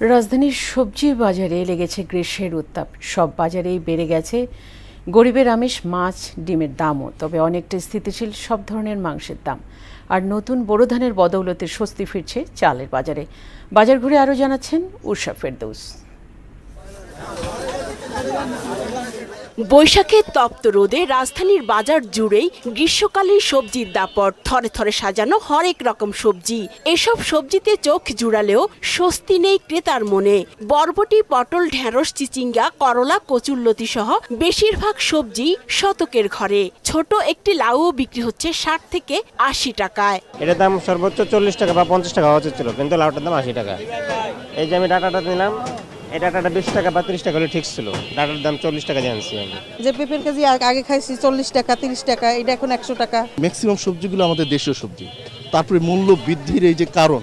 রাজধানীর সবজি বাজারে লেগেছে গ্রীষ্মের উত্তাপ। সব বাজারেই বেড়ে গেছে গরিবের আমিষ, মাছ, ডিমের দামও। তবে অনেকটা স্থিতিশীল সব ধরনের মাংসের দাম। আর নতুন বোরো ধানের বদৌলতে স্বস্তি ফিরছে চালের বাজারে। বাজার ঘুরে আরও জানাচ্ছেন উষা ফেরদৌস। বৈশাখের তপ্ত রোদে রাজধানীর বাজার জুড়েই গ্রীষ্মকালীন সবজির দাপট। থরে থরে সাজানো হরেক রকম সবজি। এসব সবজিতে চোখ জুড়ালেও স্বস্তি নেই ক্রেতার মনে। বরবটি, পটল, ঢেঁড়স, চিচিঙ্গা, করলা, কচুরলতি সহ বেশিরভাগ সবজি শতকের ঘরে। ছোট একটি লাউও বিক্রি হচ্ছে 60 থেকে 80 টাকায়। এটার দাম সর্বোচ্চ 40 টাকা বা 50 টাকা হওয়া উচিত ছিল, কিন্তু লাউটার দাম 80 টাকা। এই যে আমি ডাটাটা নিলাম, এই ডাটাটা 20 টাকা বা 30 টাকা হলে ঠিক ছিল। ডাটার দাম 40 টাকা জানছি আমি। যে পেঁপের কেজি আগে খাইছি 40 টাকা 30 টাকা, এটা এখন 100 টাকা। ম্যাক্সিমাম সবজিগুলো আমাদের দেশীয় সবজি। তারপরে মূল্য বৃদ্ধির এই যে কারণ,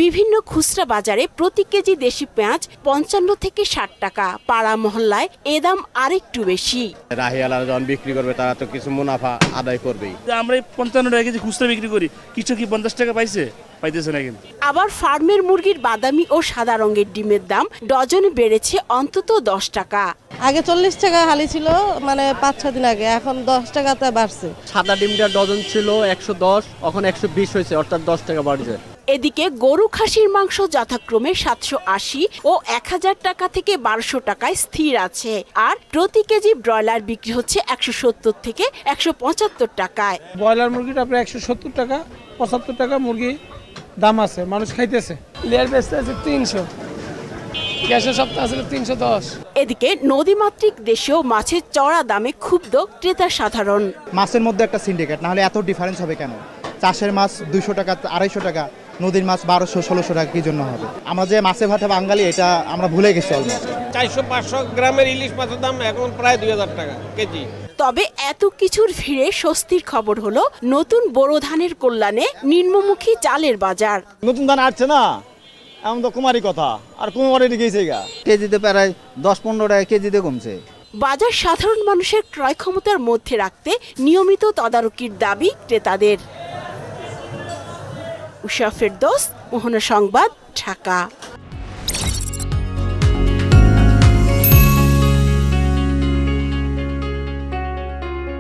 বিভিন্ন খুচরা বাজারে প্রতি কেজি দেশি পেঁয়াজ 55 থেকে 60 টাকা। পাড়া মহল্লায় এ দাম আরেকটু বেশি। রাহিয়ালারা যখন বিক্রি করবে তারা তো কিছু মুনাফা আদায় করবেই। আমরা 55 টাকা কেজি খুচরা বিক্রি করি, কিছু কি 50 টাকা পাইছে? পাইতেছে না কিন্তু। আবার ফার্মের মুরগির বাদামি ও সাদা রঙের ডিমের দাম ডজনে বেড়েছে অন্তত 10 টাকা। আগে 40 টাকা হালি ছিল, মানে 5-6 দিন আগে, এখন 10 টাকাতে বাড়ছে। সাদা ডিমটা ডজন ছিল 110, এখন 120 হয়েছে, অর্থাৎ 10 টাকা বাড়ছে। এদিকে গরু খাসির মাংস যথাক্রমে 780 ও 1000 টাকা থেকে 1200 টাকায় স্থির আছে। আর প্রতি কেজি ব্রয়লার বিক্রি হচ্ছে 170 থেকে 175 টাকায়। ব্রয়লার মুরগিটা প্রায় 170 টাকা 75 টাকা মুরগি দাম আছে, মানুষ খাইতেছে। লেয়ার বেচতে আছে 300, গ্যাসের সপ্তাহ আছে 310। এদিকে নদীমাতৃক দেশেও মাছের চড়া দামে ক্ষুব্ধ ক্রেতা সাধারণ। মাছের মধ্যে একটা সিন্ডিকেট, না হলে এত ডিফারেন্স হবে কেন? চাষের মাছ 200 টাকা 250 টাকা, নদীর মাছ 1200-1600 টাকা কি জন্য হবে? আমরা যে মাছে ভাতে বাঙালি, এটা আমরা ভুলে গেছি অলমোস্ট। 400-500 গ্রামের ইলিশ মাছের দাম এখন প্রায় 2000 টাকা কেজি। তবে এত কিছুর ভিড়ে স্বস্তির খবর হলো নতুন বোরো ধানের কল্যাণে নিম্নমুখী চালের বাজার। নতুন ধান আসছে না, এমন তো কুমারী কথা, আর কুমারী গেছে গা। কেজিতে প্রায় 10-15 টাকা কেজিতে কমছে। বাজার সাধারণ মানুষের ক্রয় ক্ষমতার মধ্যে রাখতে নিয়মিত তদারকির দাবি ক্রেতাদের। উষা ফেরদৌস, মোহনা সংবাদ, ঢাকা।